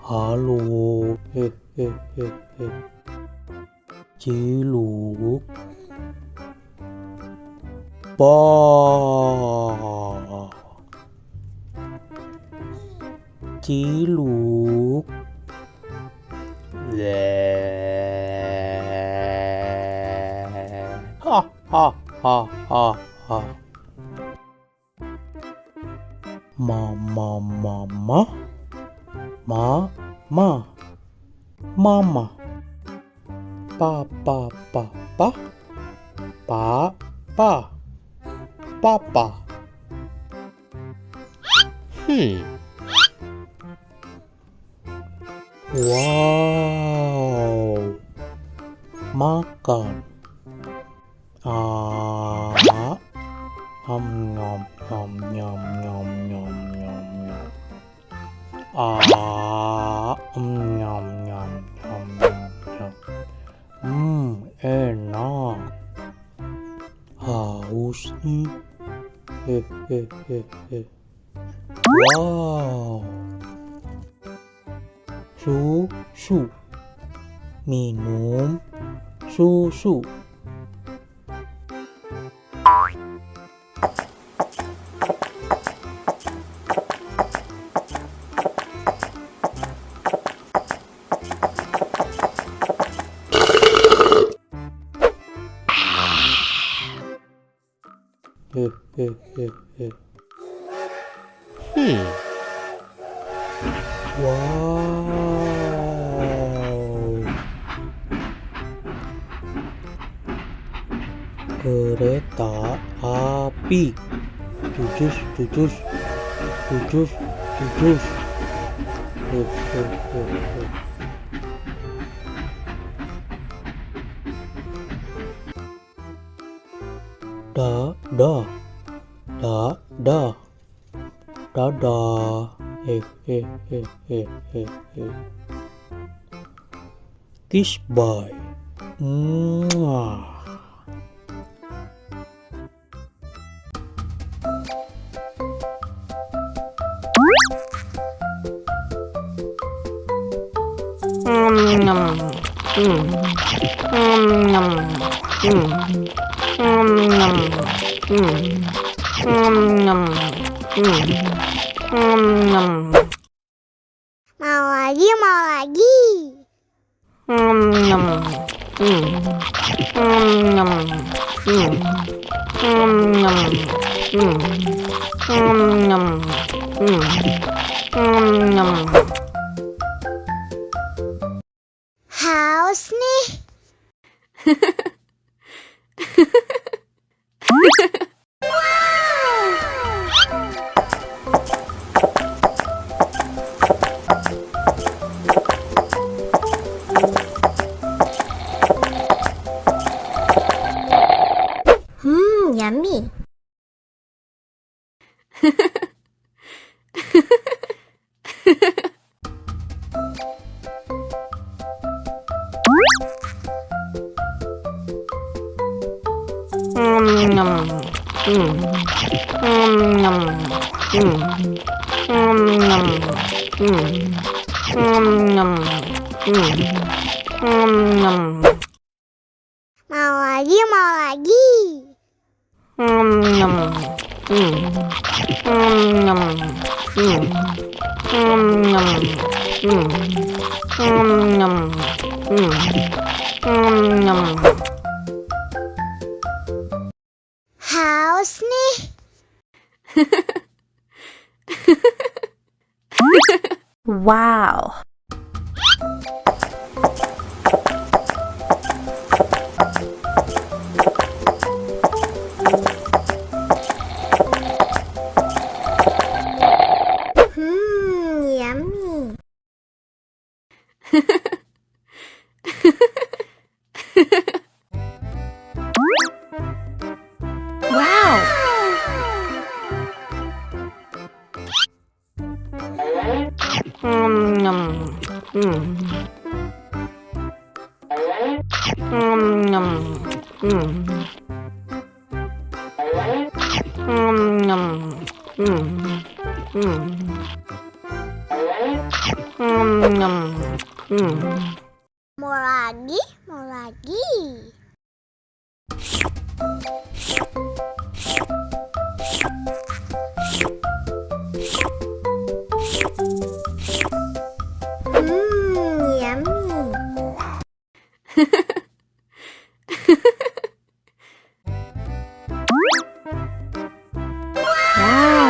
Halo, Ciluk, ba, Ciluk, le, ha ha ha ha ha. Mama, mama, mama, papa, papa, papa. Wow, makan. Nyom nyom nyom nyom nyom nyom nyom nyom. Nyom nyom nyom nyom nyom. Enak. Haus nih. Wow. Susu. Minum susu. Wow. Kereta api. Jujus, jujus, jujus, jujus. Dadah. Kiss bye. Mwah. Mau lagi. Haus nih. Yummy. Mau lagi. Haus nih. Wow. Yummy. Wow. Mau lagi, mau lagi. Yummy. Wow.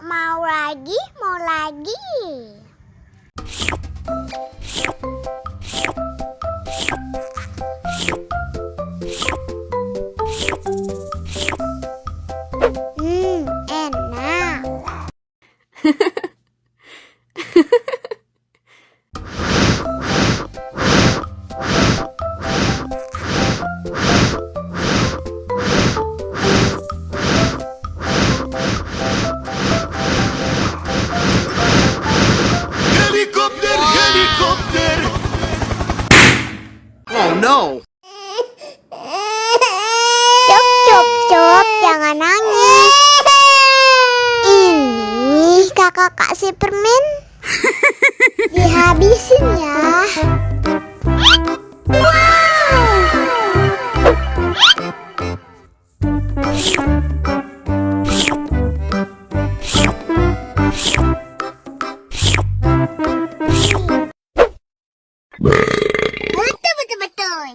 Mau lagi, mau lagi. Enak. Helikopter, helikopter! Oh no! Cop, cop, cop, jangan nangis. Ini kakak kasih permen. Dihabisin ya. Betul, betul, betul.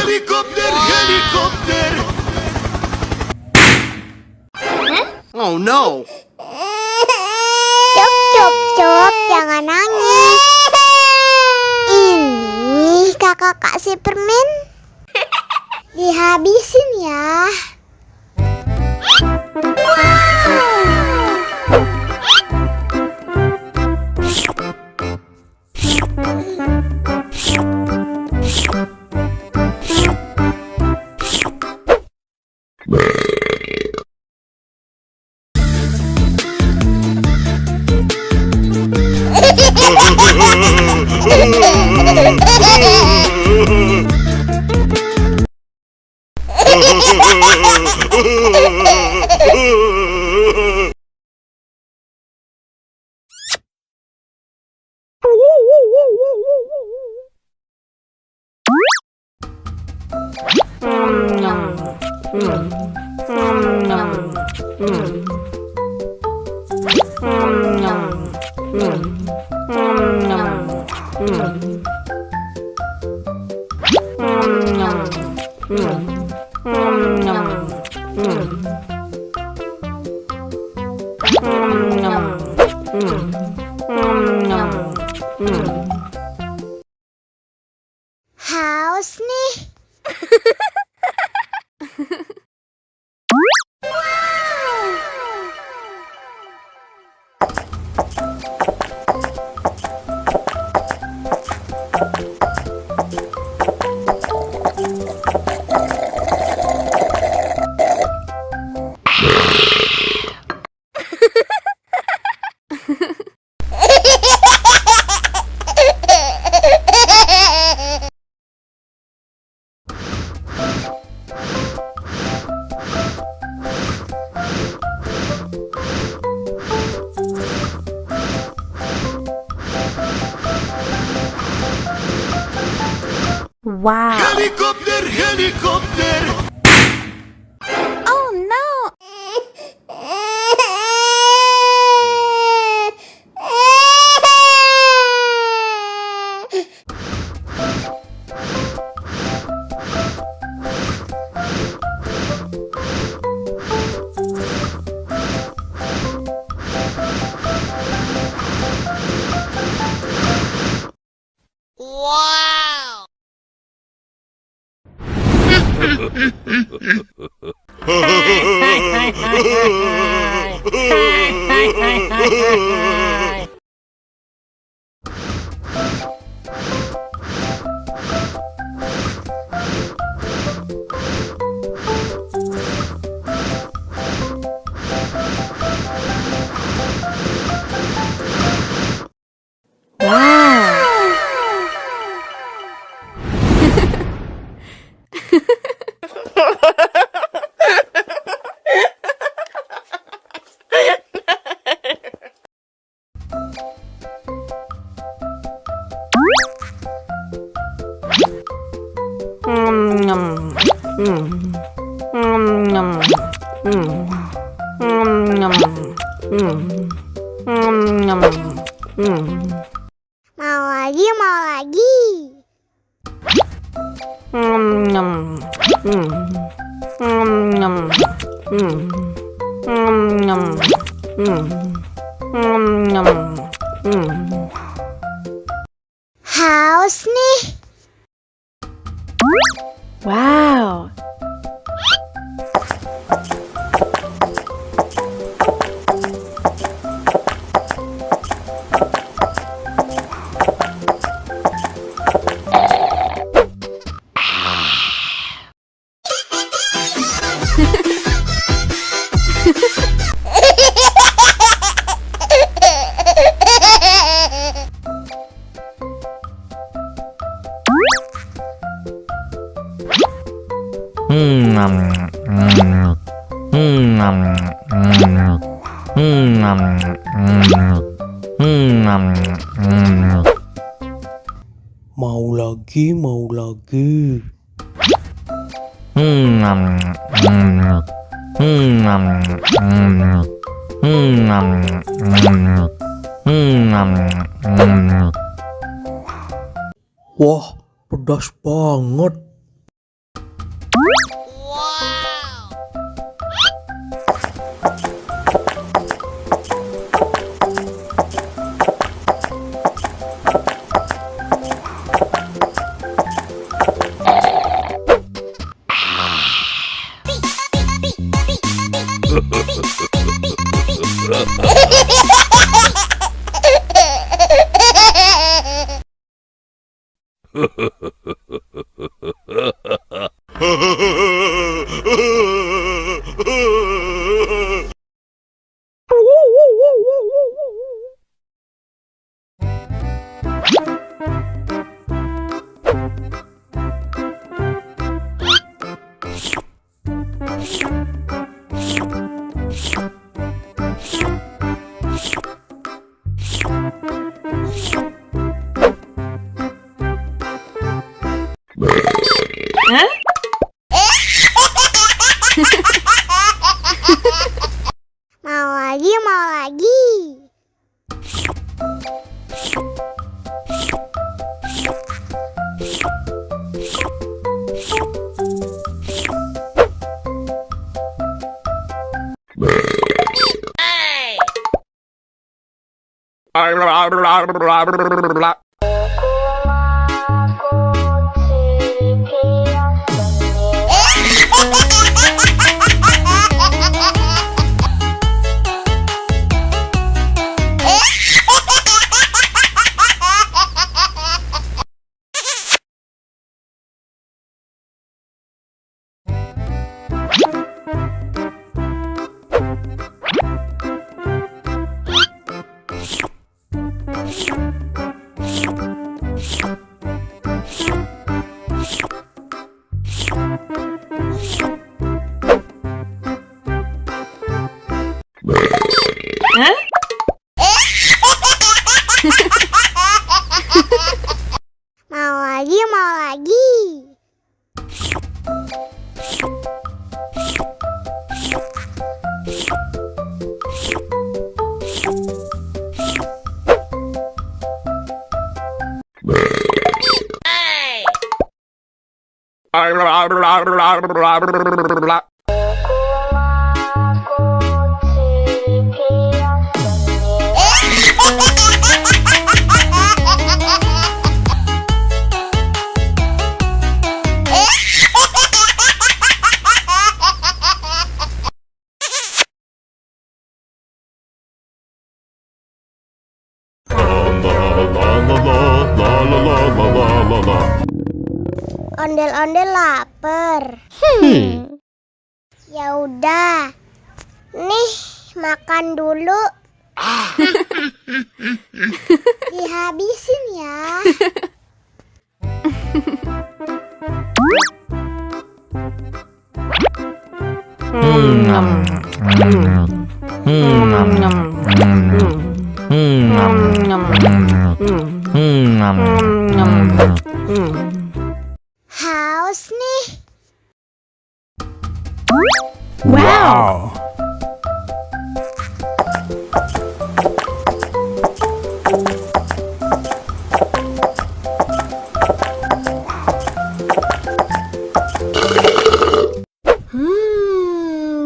Helikopter, helikopter! Oh no! Cop, cop, cop, jangan nangis. Ini kakak kasih permen. Dihabisin ya. Haus nih. Wow. Helikopter, helikopter! Oh no. Mau lagi, mau lagi. Haus nih. Wow. Mau lagi, mau lagi. Wah, pedas banget. Mau lagi, mau lagi. Mau lagi, mau lagi. Ondel-ondel lapar. Ya udah. Nih, makan dulu. Dihabisin ya. Haus nih. Wow.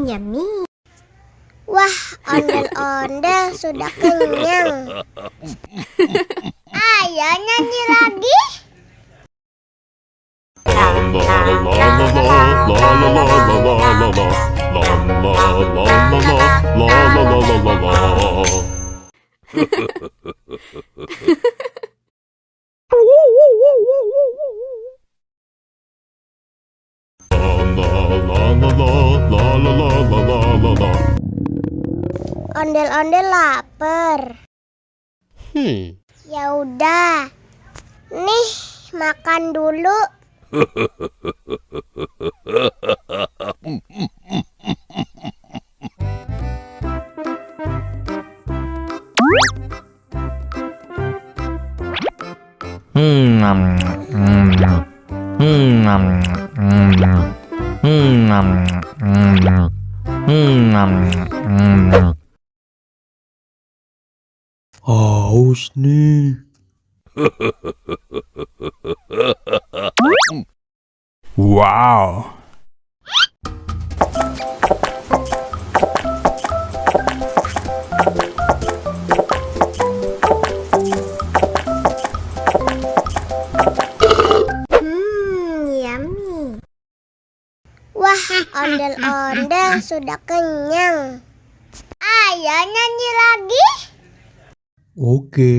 Yummy. Wah, ondel-ondel sudah kenyang. Ayo nyanyi lagi. Ondel-ondel lapar. Ya udah. Nih, makan dulu. Haus nih. Wow. Yummy. Wah, ondel-ondel sudah kenyang. Ayo nyanyi lagi. Oke.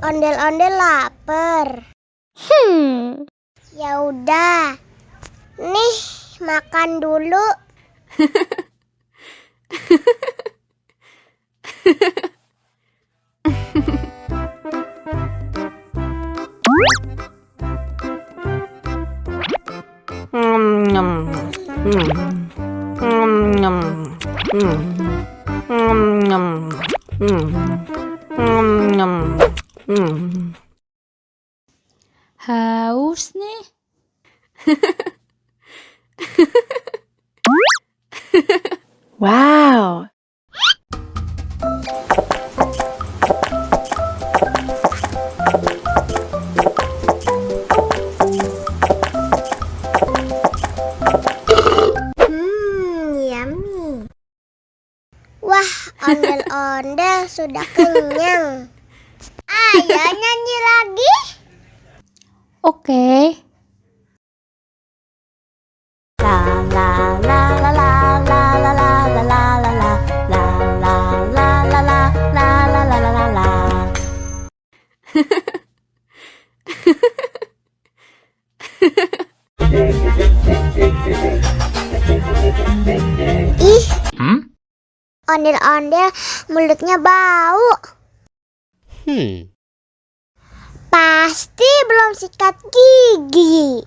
Ondel-ondel lapar. Ya udah. Nih, makan dulu. Haus nih. Wow. Yummy. Wah, ondel-ondel sudah kenyang. Ayo nyanyi lagi. Oke. Ih, ondel-ondel mulutnya bau. Pasti belum sikat gigi.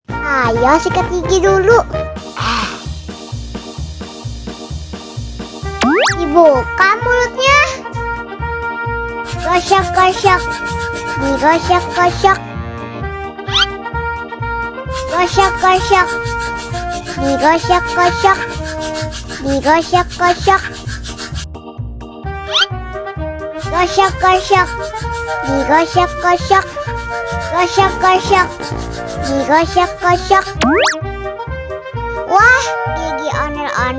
Ayo sikat gigi dulu. Dibuka mulutnya. Gosok-gosok. Digosok-gosok. Gosok-gosok. Digosok-gosok. Digosok-gosok. Gosok-gosok. Digosok-gosok. Gosok-gosok. Digosok-gosok.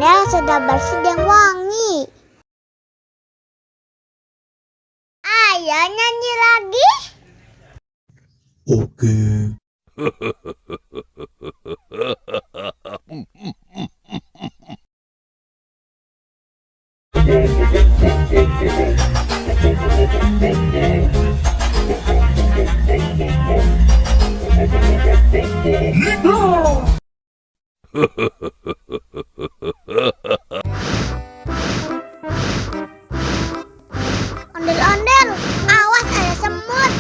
ondel-ondel sudah bersih dan wangi. Ayo nyanyi lagi. Oke. Ondel-ondel, awas ada semut.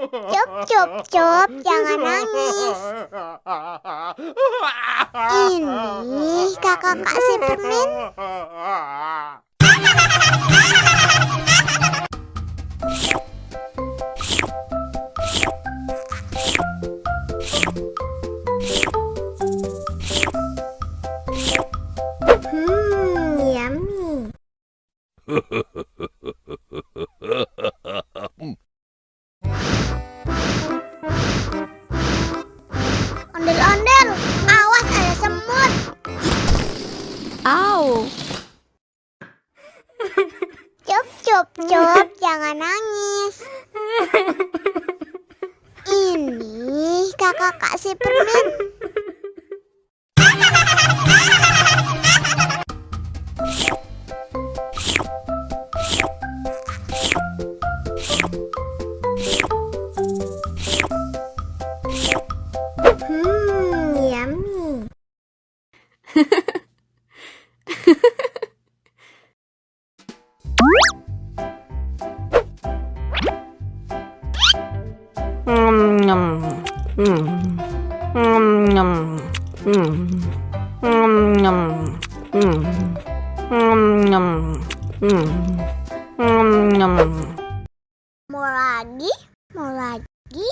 Cup, cup, cup, jangan nangis. Ini kakak kasih permen. Yummy. Ondel-ondel, awas ada semut. Au! Cup, cup, cup, jangan nangis. Ini kakak kasih permen. Yummy. Mau lagi? Mau lagi? Mau lagi?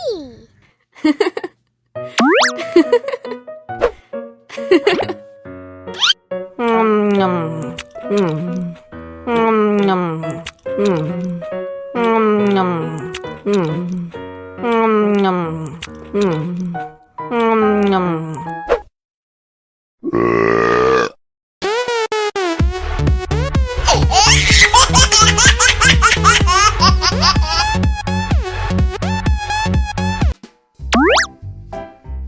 Mau lagi?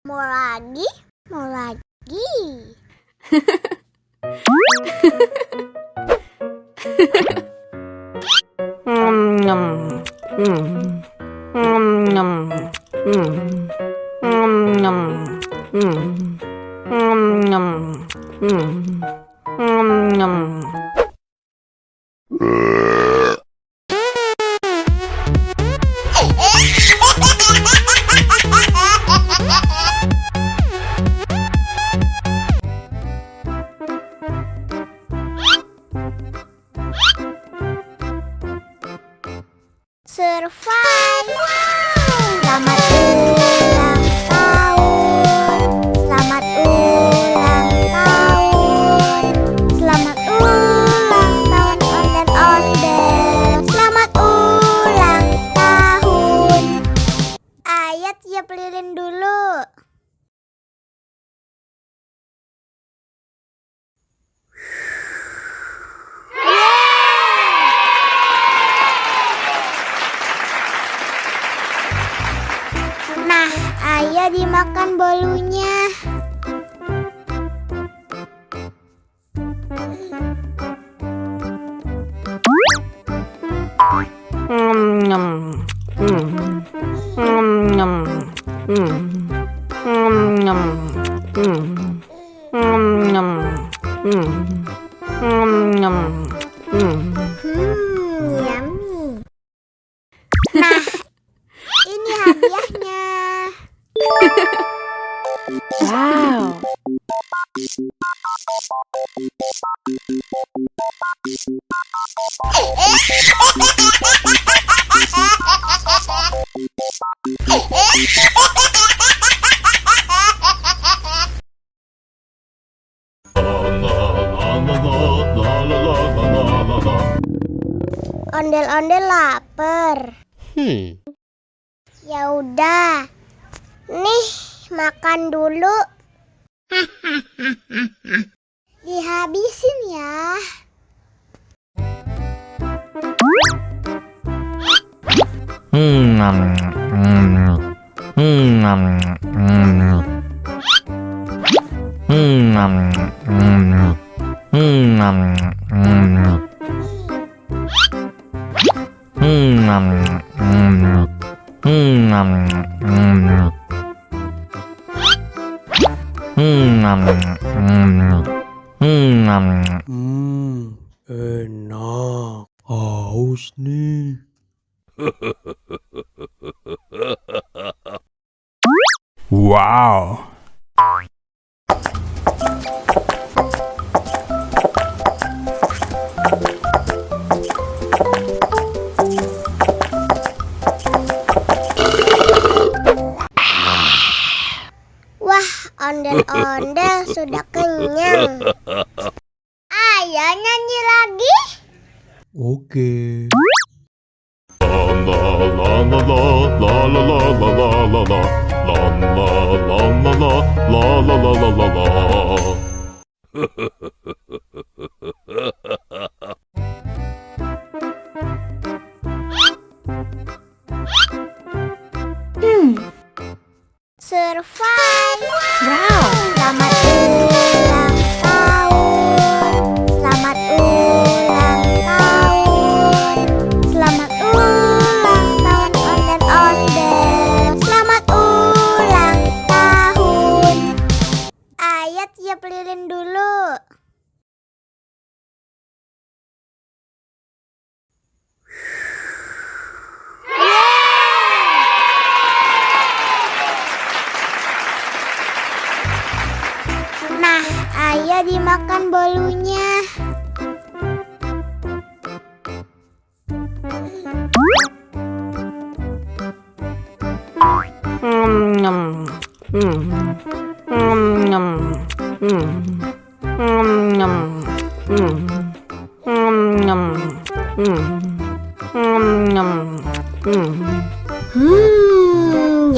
Mau lagi? Mau lagi? Survive! Selamat ulang tahun. Selamat ulang tahun. Selamat ulang tahun ondel-ondel. Selamat ulang tahun. Ayo tiup lilin dulu. Yeay! Yummy. Nah, ini hadiahnya. Wow. Ondel-ondel lapar. Ya udah. Nih, makan dulu. Dihabisin ya. Enak. Haus nih. Wow. Wah, ondel-ondel sudah kenyang. Ayo nyanyi lagi. Oke. Survive. Wow. Selamat ulang tahun. Selamat ulang tahun. Selamat ulang tahun ondel-ondel. Selamat ulang tahun. Ayo tiup lilin dulu. Nah, ayo dimakan bolunya.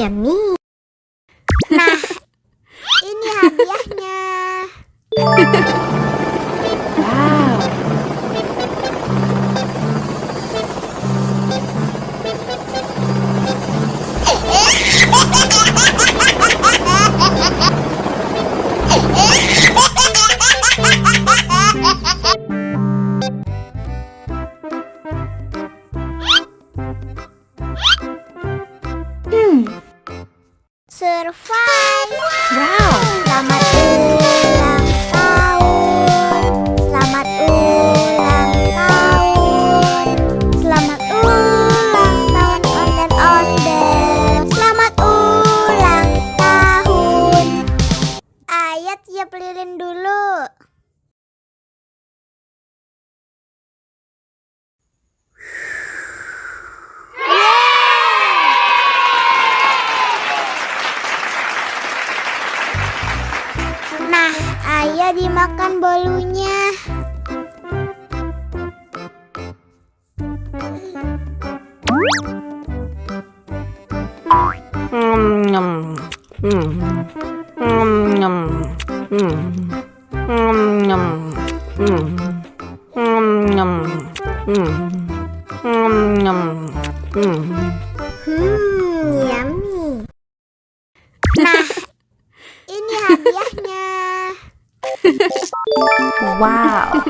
Yummy. Nah, ini hadiahnya. Wow. Survive. Wow. Selamat ulang tahun. Selamat ulang tahun. Selamat ulang tahun ondel-ondel. Selamat ulang tahun. Ayo tiup lilin dulu. Nah, ayo dimakan bolunya. Yummy. Nah, ini hadiahnya. Wow.